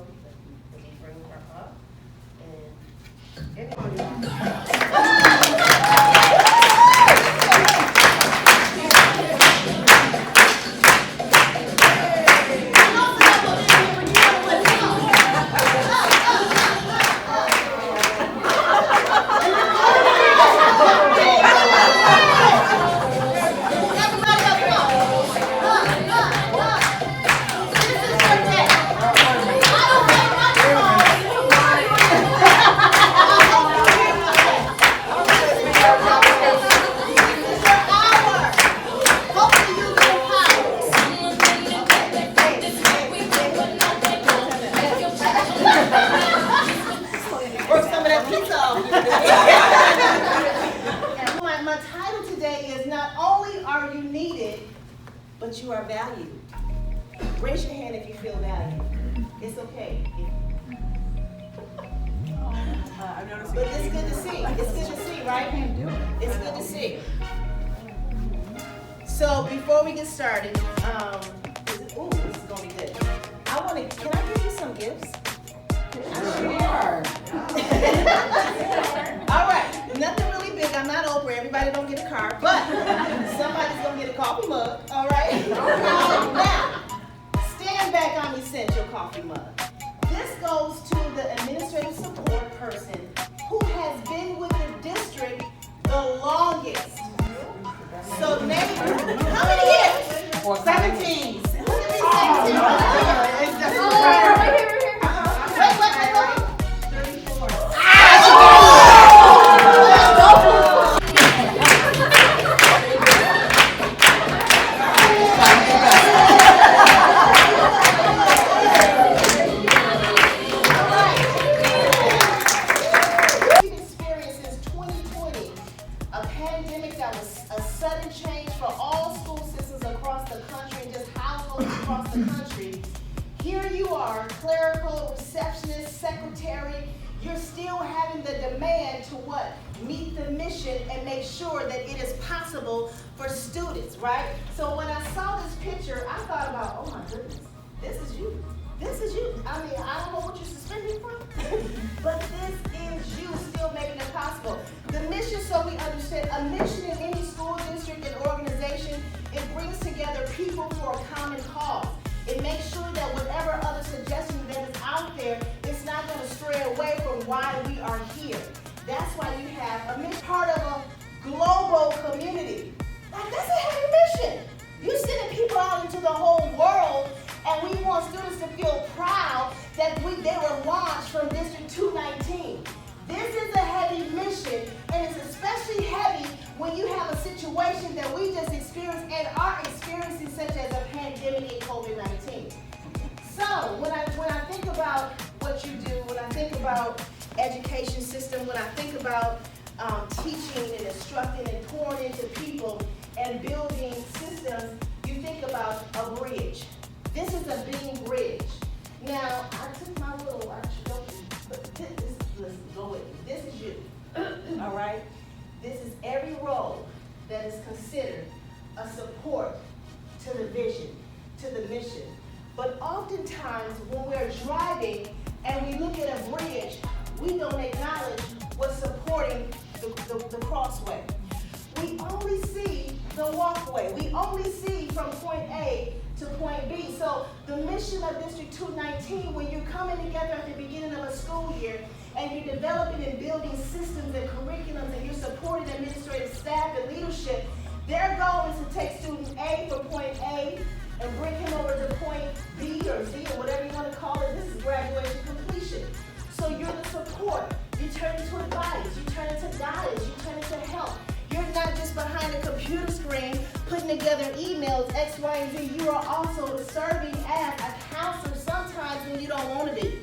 Let me bring her up. And everybody. My title today is Not Only Are You Needed, But You Are Valued. Raise your hand if you feel valued. It's okay. But it's good to see. It's good to see, right? It's good to see. So before we get started, this is gonna be good. Can I give you some gifts? Sure. All right, nothing really big. I'm not Oprah. Everybody don't get a car, but somebody's gonna get a coffee mug. All right. Now, stand back on the essential coffee mug. This goes to the administrative support person who has been with the district the longest. So name how many years? 17. Who did we say? 17. Here you are, clerical, receptionist, secretary, you're still having the demand to what? Meet the mission and make sure that it is possible for students, right? So when I saw this picture, I thought about, oh my goodness, this is you. This is you. I mean, I don't know what you're suspended from, but this is you still making it possible. The mission, so we understand, a mission in any school district and organization, it brings together people for a common cause. It makes sure that whatever other suggestion that is out there, it's not going to stray away from why we are here. That's why you have a mission, part of a global community. Like, that's a heavy mission. You're sending people out into the whole world, and we want students to feel proud that they were launched from District 219. This is a heavy mission, and it's especially heavy when you have a situation that we just experienced and are experiencing, such as a pandemic in COVID-19. So when I think about what you do, when I think about education system, when I think about teaching and instructing and pouring into people and building systems, you think about a bridge. This is a beam bridge. Now, I took my little, but let's go with it. This is you, all right? This is every role that is considered a support to the vision, to the mission. But oftentimes when we're driving and we look at a bridge, we don't acknowledge what's supporting the crossway. We only see the walkway. We only see from point A to point B. So the mission of District 219, when you're coming together at the beginning of a school year and you're developing and building systems and curriculums and you're supporting administrative staff and leadership, their goal is to take student A from point A and bring him over to point B or Z or whatever you want to call it. This is graduation completion. So you're the support. You turn into advice. You turn into guidance. You turn into help. You're not just behind a computer screen putting together emails, X, Y, and Z. You are also serving as a counselor sometimes when you don't want to be.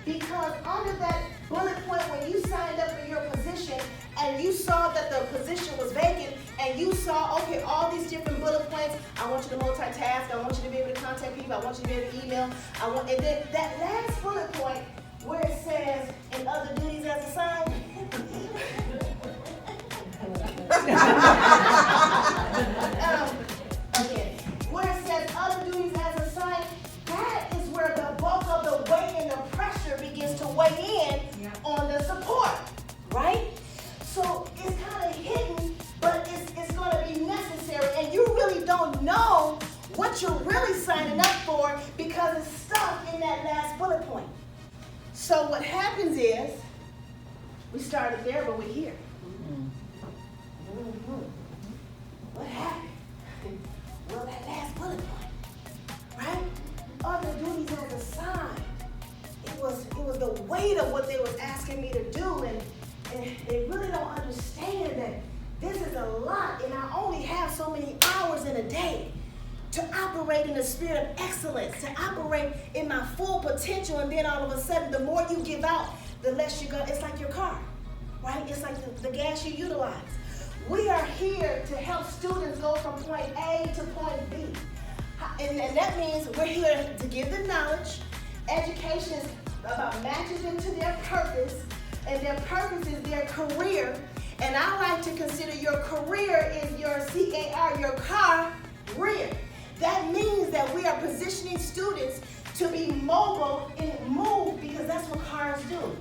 Because under that bullet point when you signed up for your position and you saw that the position was vacant and you saw, okay, all these different bullet points, I want you to multitask, I want you to be able to contact people, I want you to be able to email, and then that last bullet point where it says, in other duties as assigned, again, where it says other duties as assigned, that is where the bulk of the weight last bullet point. So what happens is, we started there, but we're here. What happened? Well, that last bullet point, right? Other duties as assigned. It was the weight of what they was asking me to do, and they really don't understand that this is a lot, and I only have so many hours in a day to operate in the spirit of excellence, to operate in my full potential, and then all of a sudden, the more you give out, the less you're gonna, it's like your car, right? It's like the gas you utilize. We are here to help students go from point A to point B. And that means we're here to give them knowledge. Education is about matching them to their purpose, and their purpose is their career. And I like to consider your career is your C-A-R, your career. That means that we are positioning students to be mobile and move, because that's what cars do.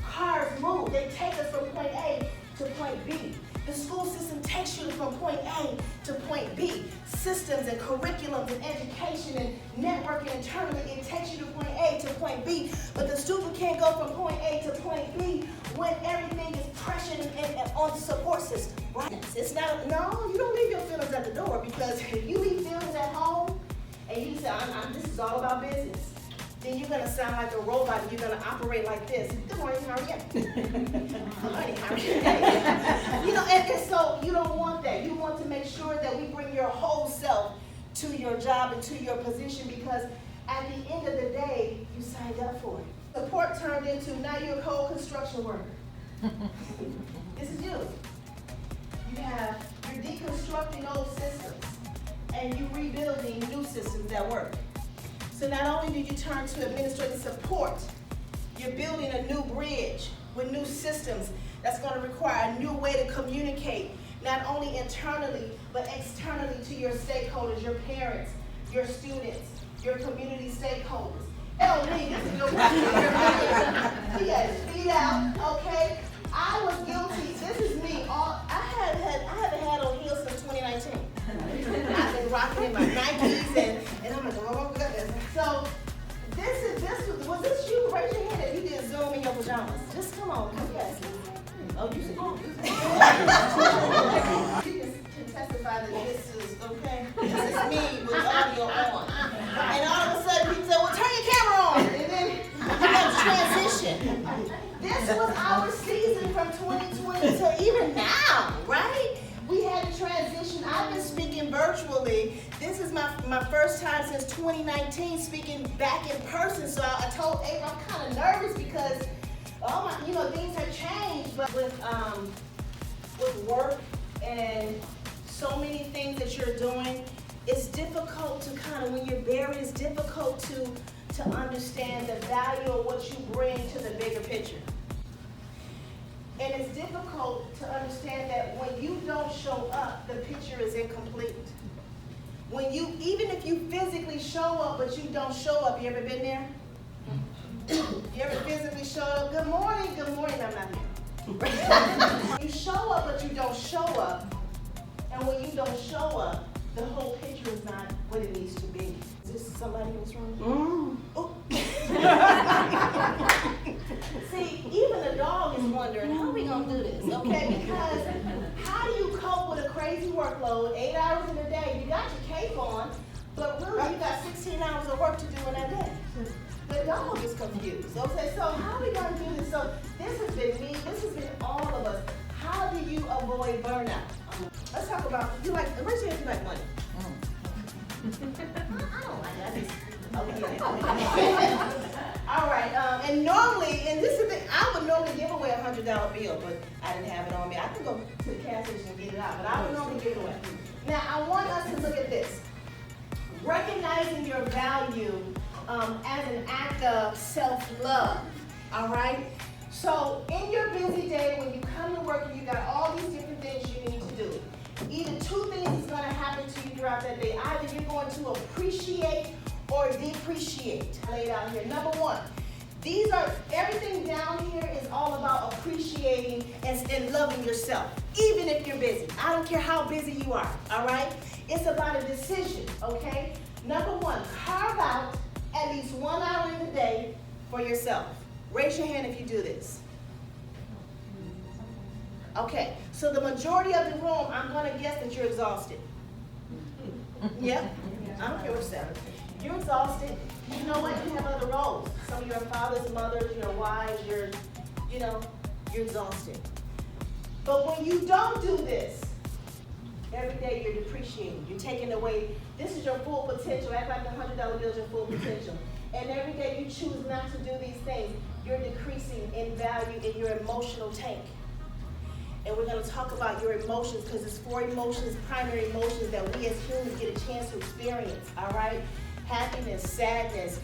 Cars move. They take us from point A to point B. The school system takes you from point A to point B. Systems and curriculums and education and networking internally, it takes you to point A to point B. But the student can't go from point A to point B when everything is pressured and on the support system, right? It's not, no, you don't leave your feelings at the door, because if you leave feelings at home and you say, this is all about business, then you're gonna sound like a robot and you're gonna operate like this. Good morning, how are you? Honey, how are you? And so you don't want that. You want to make sure that we bring your whole self to your job and to your position, because at the end of the day, you signed up for it. Support turned into, now you're a cold construction worker. This is you. You're deconstructing old systems and you're rebuilding new systems that work. So not only do you turn to administrative support, you're building a new bridge with new systems that's going to require a new way to communicate, not only internally, but externally to your stakeholders, your parents, your students, your community stakeholders. Oh, me, this is your He had his feet out, okay? I was guilty. This is me. I haven't had on heels since 2019. I've been rocking in my Nikes, and I'm like, oh my goodness. So was this you? Raise your hand if you did Zoom in your pajamas. Just come on, yes. Oh, you said, you can testify that this is, okay? This is me with audio on. And all of a sudden people say, well, turn your camera on. And then you have to transition. This was our season from 2020 to even now, right? We had to transition. I've been speaking virtually. This is my first time since 2019 speaking back in person. So I told April I'm kind of nervous because, things have changed. But with work and so many things that you're doing, it's difficult to when you're buried, it's difficult to understand the value of what you bring to the bigger picture. And it's difficult to understand that when you don't show up, the picture is incomplete. Even if you physically show up, but you don't show up, you ever been there? You ever physically show up? Good morning, I'm not here. You show up, but you don't show up. And when you don't show up, the whole picture is not what it needs to be. Is this somebody in this room? Oh. See, even the dog is wondering, how are we going to do this, okay? Because how do you cope with a crazy workload, 8 hours in a day? You got your cape on, but really you got 16 hours of work to do in that day. The dog is confused, okay? So how are we going to do this? So this has been me, this has been all of us. How do you avoid burnout? Let's talk about, raise your hand if you like money. I don't like that. All right, and normally, and this is the thing, I would normally give away a $100 bill, but I didn't have it on me. I can go to the gas station and get it out, but I would normally give it away. Now, I want us to look at this. Recognizing your value as an act of self-love, all right? So, in your busy day, when you come to work and you got all these different things you need to do, either two things is going to happen to you throughout that day. Either you're going to appreciate or depreciate. Laid out here. Number one, everything down here is all about appreciating and loving yourself, even if you're busy. I don't care how busy you are, all right? It's about a decision, okay? Number one, carve out at least 1 hour in the day for yourself? Raise your hand if you do this. Okay, so the majority of the room, I'm going to guess that you're exhausted. Yep, I don't care what you say. You're exhausted. You know what? You have other roles. Some of your fathers, mothers, your wives, you're exhausted. But when you don't do this, every day you're depreciating. You're taking away, this is your full potential. Act like the $100 bill is your full potential. And every day you choose not to do these things, you're decreasing in value in your emotional tank. And we're going to talk about your emotions because it's 4 emotions, primary emotions that we as humans get a chance to experience, all right? Happiness, sadness,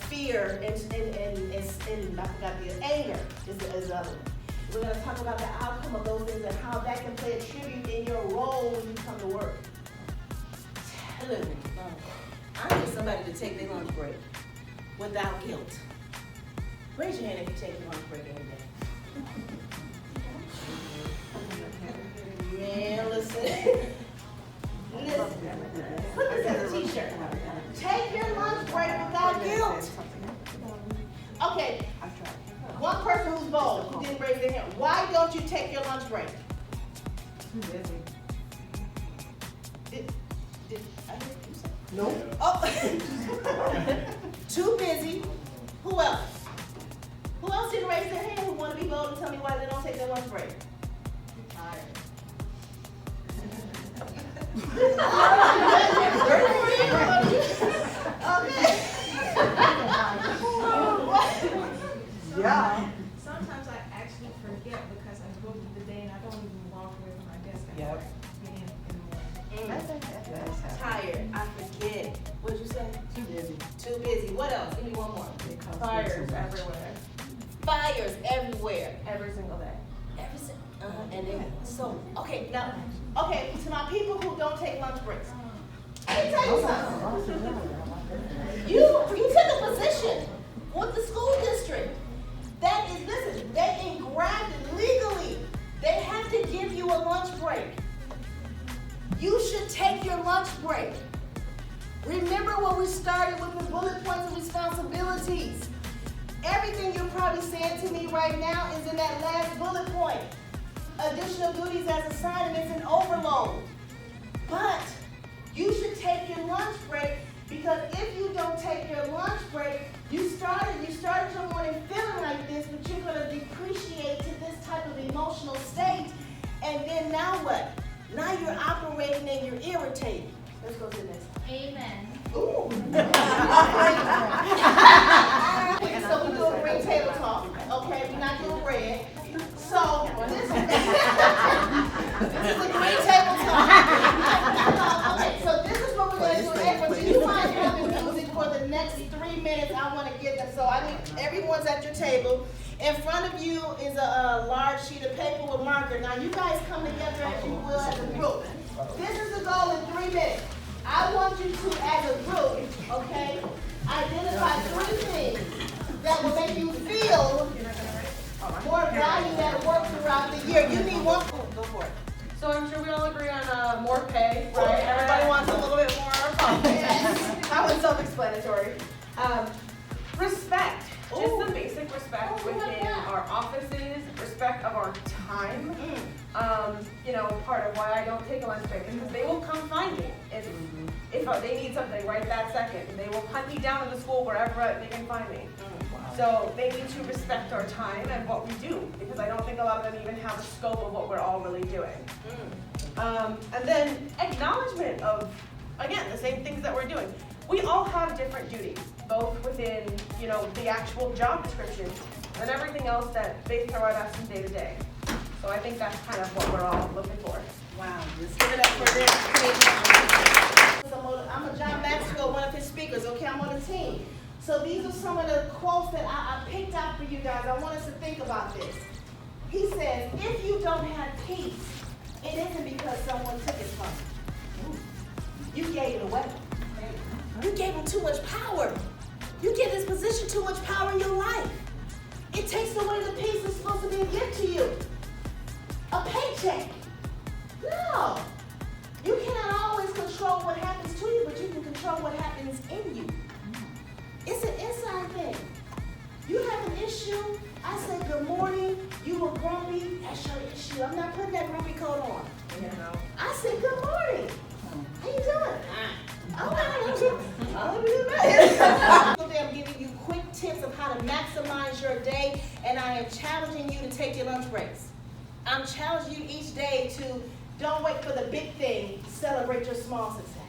fear, and I forgot the anger is the other one. We're going to talk about the outcome of those things and how that can play a tribute in your role when you come to work. Tell me, I need somebody to take their lunch break without guilt. Raise your hand if you take your lunch break every day. Man, listen. Put this as a t-shirt. Take your lunch break without guilt. Okay, one person who's bold, who didn't raise their hand. Why don't you take your lunch break? Too busy. Did I hear you say? No. Oh. Too busy. Who else? Who else didn't raise their hand who want to be bold and tell me why they don't take their lunch break? Tired. Okay. Yeah. Sometimes I actually forget because I go through the day and I don't even walk away from my desk. I Yep. get in the morning. I think that's Tired. I forget. What'd you say? too busy. Too busy. What else? Give me one more. Fires everywhere, Fires everywhere. every single day. And then, so, okay, now, okay, to my people who don't take lunch breaks, let me tell you something. You took a position with the school district that is, listen, they engraved it legally. They have to give you a lunch break. You should take your lunch break. Remember when we started with the bullet points of responsibilities. Everything you're probably saying to me right now is in that last bullet point. Additional duties as assigned, and it's an overload. But you should take your lunch break because if you don't take your lunch break, you started your morning feeling like this, but you're going to depreciate to this type of emotional state. And then now what? Now you're operating and you're irritated. Let's go to the next one. Amen. Ooh. So we do a green table talk, okay? We're not doing red. So this is a green table talk. Okay, so this is what we're going to do. And when you find having music for the next 3 minutes, I want to get them. So I need everyone's at your table. In front of you is a large sheet of paper with marker. Now you guys come together as you will as a group. This is the goal in 3 minutes. I want you to, as a group, okay, identify 3 things that will make you feel more valued at work throughout the year. You need one. Go for it. So I'm sure we all agree on more pay, right? Everybody wants a little bit more pay. That was self-explanatory. Respect. Just some basic respect within our offices, respect of our time. Part of why I don't take a lunch break is because they will come find me. If they need something right that second, they will hunt me down in the school wherever they can find me. So they need to respect our time and what we do, because I don't think a lot of them even have a scope of what we're all really doing. And then acknowledgement of, again, the same things that we're doing. We all have different duties, both within, the actual job description and everything else that they throw at us from day to day. So I think that's kind of what we're all looking for. Wow, let's give it up for this. I'm a John Maxwell, one of his speakers, okay? I'm on a team. So these are some of the quotes that I picked out for you guys. I want us to think about this. He says, if you don't have peace, it isn't because someone took it from you. You gave it away. You gave him too much power. You give this position too much power in your life. It takes away the peace that's supposed to be a gift to you. A paycheck. No. You cannot always control what happens to you, but you can control what happens in you. It's an inside thing. You grumpy, that's your issue. I'm not putting that grumpy coat on. You know. I said, good morning. How you doing? I'll do that. I'm giving you quick tips of how to maximize your day, and I am challenging you to take your lunch breaks. I'm challenging you each day to don't wait for the big thing, celebrate your small success.